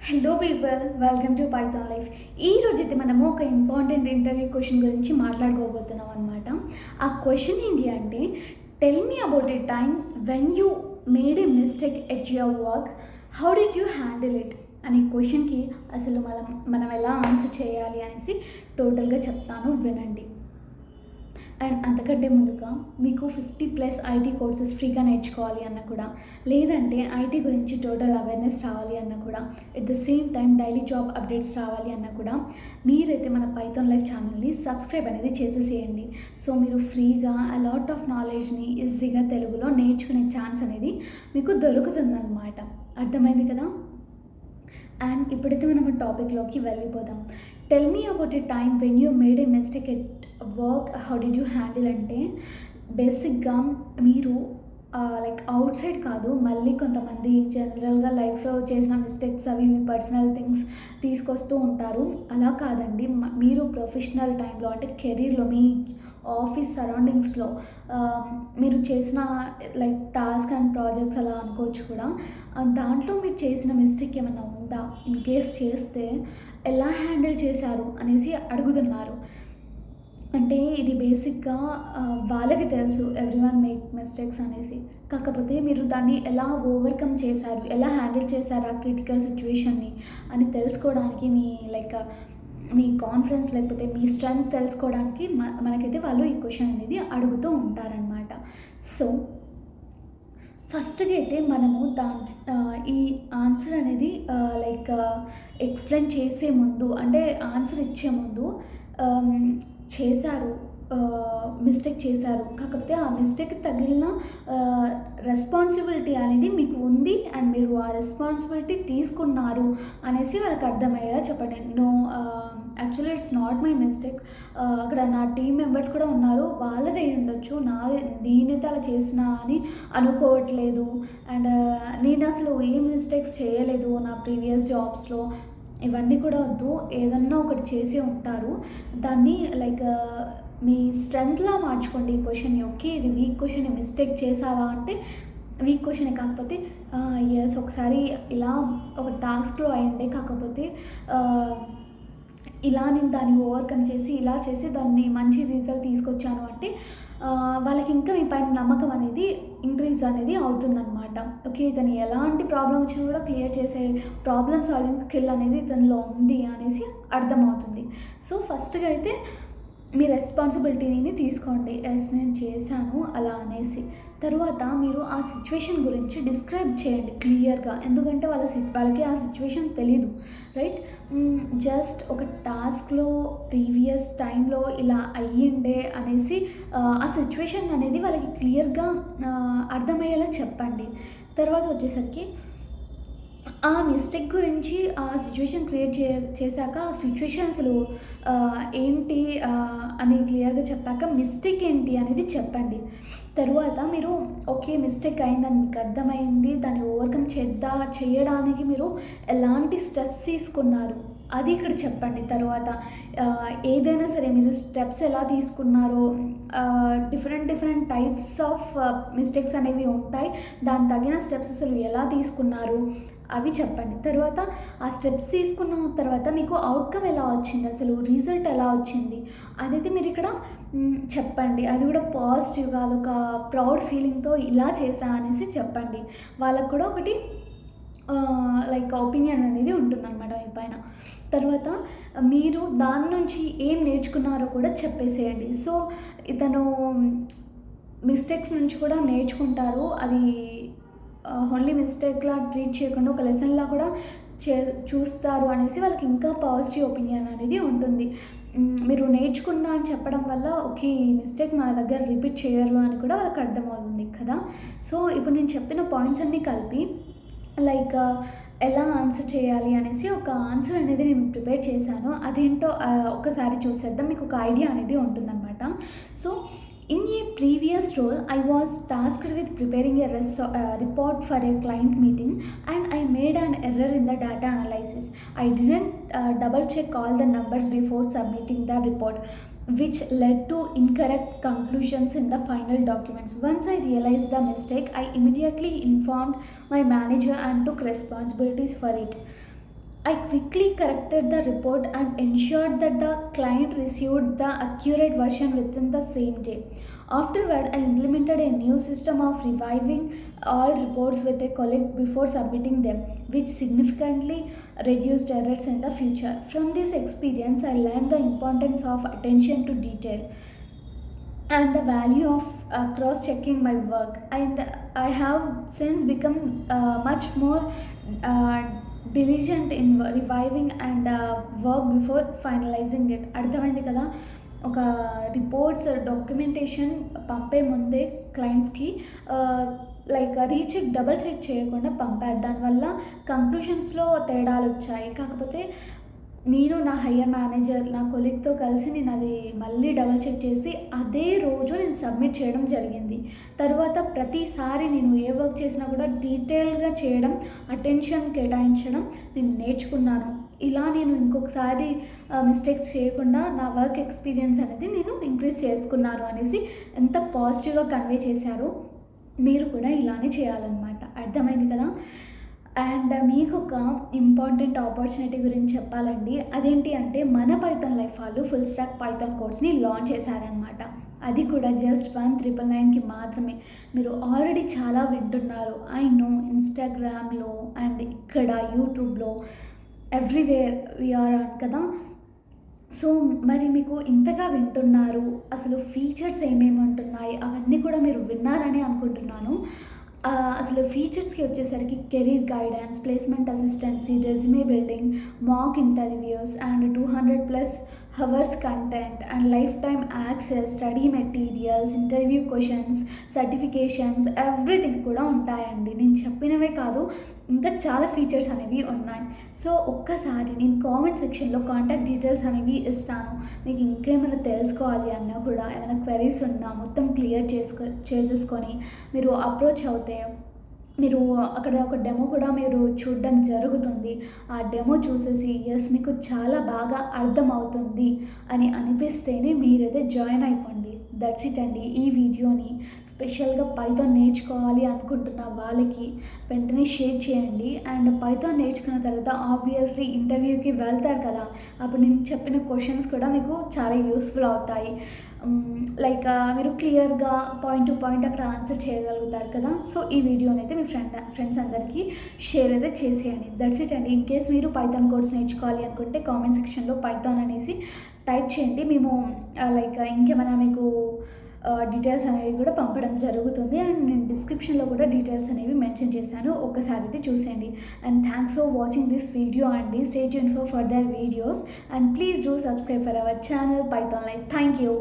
Hello people, welcome to Python life. ఈ రోజైతే మనము ఒక ఇంపార్టెంట్ ఇంటర్వ్యూ క్వశ్చన్ గురించి మాట్లాడుకోబోతున్నాం అనమాట. ఆ క్వశ్చన్ ఏంటి అంటే, tell me about a time when you made A mistake at your work, how did you handle it అనే క్వశ్చన్కి అసలు మనం ఎలా ఆన్సర్ చేయాలి అనేసి టోటల్గా చెప్తాను, వినండి. అండ్ అంతకంటే ముందుగా మీకు 50+ ఐటీ కోర్సెస్ ఫ్రీగా నేర్చుకోవాలి అన్న కూడా, లేదంటే ఐటీ గురించి టోటల్ అవేర్నెస్ రావాలి అన్న కూడా, at the same time daily job updates రావాలి అన్న కూడా, మీరైతే మన పైథాన్ లైఫ్ ఛానల్ని సబ్స్క్రైబ్ అనేది చేసేసేయండి. సో మీరు ఫ్రీగా అ లాట్ ఆఫ్ నాలెడ్జ్ని ఈజీగా తెలుగులో నేర్చుకునే ఛాన్స్ అనేది మీకు దొరుకుతుందన్నమాట. అర్థమైంది కదా? అండ్ ఇప్పుడైతే మనం టాపిక్లోకి వెళ్ళిపోదాం. Tell me about a time when you made A mistake at work, how did you handle అంటే, బేసిక్గా మీరు లైక్ అవుట్ సైడ్ కాదు, మళ్ళీ కొంతమంది జనరల్గా లైఫ్లో చేసిన మిస్టేక్స్ అవి మీ పర్సనల్ థింగ్స్ తీసుకొస్తూ ఉంటారు. అలా కాదండి, మీరు ప్రొఫెషనల్ టైంలో అంటే కెరీర్లో మీ ఆఫీస్ సరౌండింగ్స్లో మీరు చేసిన లైక్ టాస్క్ అండ్ ప్రాజెక్ట్స్ అలా అనుకోవచ్చు కూడా. దాంట్లో మీరు చేసిన మిస్టేక్ ఏమైనా ఉందా, ఇన్ కేస్ చేస్తే ఎలా హ్యాండిల్ చేశారు అనేసి అడుగుతున్నారు. అంటే ఇది బేసిక్గా వాళ్ళకి తెలుసు ఎవ్రీవన్ మేక్ మిస్టేక్స్ అనేసి. కాకపోతే మీరు దాన్ని ఎలా ఓవర్కమ్ చేశారు, ఎలా హ్యాండిల్ చేశారు ఆ క్రిటికల్ సిచ్యువేషన్ని అని తెలుసుకోవడానికి, మీ కాన్ఫిడెన్స్ లేకపోతే మీ స్ట్రెంగ్త్ తెలుసుకోవడానికి మనకైతే వాళ్ళు ఈ క్వశ్చన్ అనేది అడుగుతూ ఉంటారనమాట. సో ఫస్ట్గా అయితే మనము ఈ ఆన్సర్ అనేది ఎక్స్ప్లెయిన్ చేసే ముందు, అంటే ఆన్సర్ ఇచ్చే ముందు, చేశారు, మిస్టేక్ చేశారు, కాకపోతే ఆ మిస్టేక్ తగిలిన రెస్పాన్సిబిలిటీ అనేది మీకు ఉంది అండ్ మీరు ఆ రెస్పాన్సిబిలిటీ తీసుకున్నారు అనేసి వాళ్ళకి అర్థమయ్యేలా చెప్పండి. No, actually it's not my mistake, అక్కడ నా టీమ్ మెంబర్స్ కూడా ఉన్నారు, వాళ్ళదే ఉండొచ్చు, నేనైతే అలా చేసిన అని అనుకోవట్లేదు. అండ్ నేను అసలు ఏ మిస్టేక్స్ చేయలేదు నా ప్రీవియస్ జాబ్స్లో, ఇవన్నీ కూడా వద్దు. ఏదన్నా ఒకటి చేసే ఉంటారు, దాన్ని మీ స్ట్రెంగ్త్లా మార్చుకోండి ఈ క్వశ్చన్ని. ఓకే, ఇది వీక్ క్వశ్చన్, మిస్టేక్ చేసావా అంటే వీక్ క్వశ్చనే, కాకపోతే ఎస్ ఒకసారి ఇలా ఒక టాస్క్లో అయిండే, కాకపోతే ఇలా నేను దాన్ని ఓవర్కమ్ చేసి ఇలా చేసి దాన్ని మంచి రిజల్ట్ తీసుకొచ్చాను అంటే వాళ్ళకి ఇంకా మీ పైన నమ్మకం అనేది ఇంక్రీజ్ అనేది అవుతుందన్నమాట. ఓకే, ఇతను ఎలాంటి ప్రాబ్లం వచ్చినా కూడా క్లియర్ చేసే ప్రాబ్లమ్ సాల్వింగ్ స్కిల్ అనేది ఇతనిలో ఉంది అనేసి అర్థమవుతుంది. సో ఫస్ట్గా అయితే మీ రెస్పాన్సిబిలిటీని తీసుకోండి, ఎస్ నేను చేశాను అలా అనేసి. తరువాత మీరు ఆ సిచ్యువేషన్ గురించి డిస్క్రైబ్ చేయండి క్లియర్గా, ఎందుకంటే వాళ్ళకి ఆ సిచ్యువేషన్ తెలీదు, రైట్? జస్ట్ ఒక టాస్క్లో ప్రీవియస్ టైంలో ఇలా అయ్యిండే అనేసి ఆ సిచ్యువేషన్ అనేది వాళ్ళకి క్లియర్గా అర్థమయ్యేలా చెప్పండి. తర్వాత వచ్చేసరికి ఆ మిస్టేక్ గురించి, ఆ సిచ్యువేషన్ క్రియేట్ చేశాక ఆ సిచ్యువేషన్ అసలు ఏంటి అని క్లియర్గా చెప్పాక మిస్టేక్ ఏంటి అనేది చెప్పండి. తరువాత మీరు ఓకే మిస్టేక్ అయిందని మీకు అర్థమైంది, దాన్ని ఓవర్కమ్ చేయడానికి మీరు ఎలాంటి స్టెప్స్ తీసుకున్నారు అది ఇక్కడ చెప్పండి. తర్వాత ఏదైనా సరే మీరు స్టెప్స్ ఎలా తీసుకున్నారో, డిఫరెంట్ టైప్స్ ఆఫ్ మిస్టేక్స్ అనేవి ఉంటాయి, దానికి తగిన స్టెప్స్ అసలు ఎలా తీసుకున్నారు అవి చెప్పండి. తర్వాత ఆ స్టెప్స్ తీసుకున్న తర్వాత మీకు అవుట్కమ్ ఎలా వచ్చింది, అసలు రిజల్ట్ ఎలా వచ్చింది అదైతే మీరు ఇక్కడ చెప్పండి. అది కూడా పాజిటివ్గా, అదొక ప్రౌడ్ ఫీలింగ్తో ఇలా చేశా అనేసి చెప్పండి. వాళ్ళకు కూడా ఒకటి ఒపీనియన్ అనేది ఉంటుందన్నమాట మీ పైన. తర్వాత మీరు దాని నుంచి ఏం నేర్చుకున్నారో కూడా చెప్పేసేయండి. సో ఇతను మిస్టేక్స్ నుంచి కూడా నేర్చుకుంటారు, అది ఓన్లీ మిస్టేక్లా ట్రీట్ చేయకుండా ఒక లెసన్లా కూడా చూస్తారు అనేసి వాళ్ళకి ఇంకా పాజిటివ్ ఒపీనియన్ అనేది ఉంటుంది. మీరు నేర్చుకున్నా అని చెప్పడం వల్ల ఓకే ఈ మిస్టేక్ మన దగ్గర రిపీట్ చేయరు అని కూడా వాళ్ళకి అర్థమవుతుంది కదా. సో ఇప్పుడు నేను చెప్పిన పాయింట్స్ అన్నీ కలిపి ఎలా ఆన్సర్ చేయాలి అనేసి ఒక ఆన్సర్ అనేది నేను ప్రిపేర్ చేశాను. అదేంటో ఒకసారి చూసేద్దాం, మీకు ఒక ఐడియా అనేది ఉంటుందన్నమాట. So in a previous role, I was tasked with preparing a report for a client meeting, and I made an error in the data analysis. I didn't double check all the numbers before submitting the report, which led to incorrect conclusions in the final documents. Once I realized the mistake, I immediately informed my manager and took responsibilities for it. I quickly corrected the report and ensured that the client received the accurate version within the same day. Afterward, I implemented a new system of reviving all reports with a colleague before submitting them, which significantly reduced errors in the future. From this experience, I learned the importance of attention to detail and the value of cross checking my work. And I have since become much more uh, diligent in reviving and work before finalizing it. అర్థమైంది కదా, ఒక reports documentation పంపే ముందే క్లయింట్స్కి like recheck double check చేయకుండా పంపారు. దానివల్ల కంక్లూషన్స్లో తేడాలు వచ్చాయి. కాకపోతే నేను నా హయ్యర్ మేనేజర్ నా కొలీగ్తో కలిసి నేను అది మళ్ళీ డబల్ చెక్ చేసి అదే రోజు నేను సబ్మిట్ చేయడం జరిగింది. తర్వాత ప్రతిసారి నేను ఏ వర్క్ చేసినా కూడా డీటెయిల్గా చేయడం, అటెన్షన్ కేటాయించడం నేను నేర్చుకున్నాను. ఇలా నేను ఇంకొకసారి మిస్టేక్స్ చేయకుండా నా వర్క్ ఎక్స్పీరియన్స్ అనేది నేను ఇంక్రీజ్ చేసుకున్నాను అనేసి ఎంత పాజిటివ్గా కన్వే చేశారో మీరు కూడా ఇలానే చేయాలన్నమాట. అర్థమైంది కదా. అండ్ మీకు ఒక ఇంపార్టెంట్ ఆపర్చునిటీ గురించి చెప్పాలండి. అదేంటి అంటే మన పైథాన్ లైఫ్ వాళ్ళు ఫుల్ స్టాక్ పైథాన్ కోర్స్ని లాంచ్ చేశారనమాట. అది కూడా జస్ట్ 1999కి మాత్రమే. మీరు ఆల్రెడీ చాలా వింటున్నారు, ఐ నో. ఇన్స్టాగ్రామ్లో అండ్ ఇక్కడ యూట్యూబ్లో ఎవ్రీవేర్ వీఆర్ కదా. సో మరి మీకు ఇంతగా వింటున్నారు, అసలు ఫీచర్స్ ఏమేమి ఉంటున్నాయి అవన్నీ కూడా మీరు విన్నారని అనుకుంటున్నాను. అసలు ఫీచర్స్కి వచ్చేసరికి career guidance, placement assistance, resume building, mock interviews and 200+ hours content and life time access, study materials, interview questions, certifications, everything కూడా ఉంటాయండి. నేను చెప్పినవే కాదు, ఇంకా చాలా ఫీచర్స్ అనేవి ఉన్నాయి. సో ఒక్కసారి నేను కామెంట్ సెక్షన్లో కాంటాక్ట్ డీటెయిల్స్ అనేవి ఇస్తాను. మీకు ఇంకేమైనా తెలుసుకోవాలి అన్నా కూడా, ఏమైనా క్వెరీస్ ఉన్నా మొత్తం క్లియర్ చేసేసుకొని మీరు అప్రోచ్ అవుతే మీరు అక్కడ ఒక డెమో కూడా మీరు చూడడం జరుగుతుంది. ఆ డెమో చూసేసి ఎస్ మీకు చాలా బాగా అర్థమవుతుంది అని అనిపిస్తేనే మీరైతే జాయిన్ అయిపోండి. దట్స్ ఇట్ అండి. ఈ వీడియోని స్పెషల్గా పైథాన్ నేర్చుకోవాలి అనుకుంటున్న వాళ్ళకి వెంటనే షేర్ చేయండి. అండ్ పైథాన్ నేర్చుకున్న తర్వాత ఆబ్వియస్లీ ఇంటర్వ్యూకి వెళ్తారు కదా, అప్పుడు నేను చెప్పిన క్వశ్చన్స్ కూడా మీకు చాలా యూస్ఫుల్ అవుతాయి. లైక్ మీరు క్లియర్గా పాయింట్ టు పాయింట్ అక్కడ ఆన్సర్ చేయగలుగుతారు కదా. సో ఈ వీడియోని అయితే మీ ఫ్రెండ్స్ అందరికీ షేర్ అయితే చేసేయండి. దట్స్ ఇట్ అండి. ఇన్ కేస్ మీరు పైథాన్ కోర్స్ నేర్చుకోవాలి అనుకుంటే కామెంట్ సెక్షన్లో పైథాన్ అనేసి టైప్ చేయండి. మేము లైక్ ఇంకేమైనా మీకు డీటెయిల్స్ అనేవి కూడా పంపడం జరుగుతుంది. అండ్ నేను డిస్క్రిప్షన్లో కూడా డీటెయిల్స్ అనేవి మెన్షన్ చేశాను, ఒక్కసారి అయితే చూసేయండి. And thanks for watching this video అండి. Stay tuned for further videos and please do subscribe for our channel Python life. Thank you.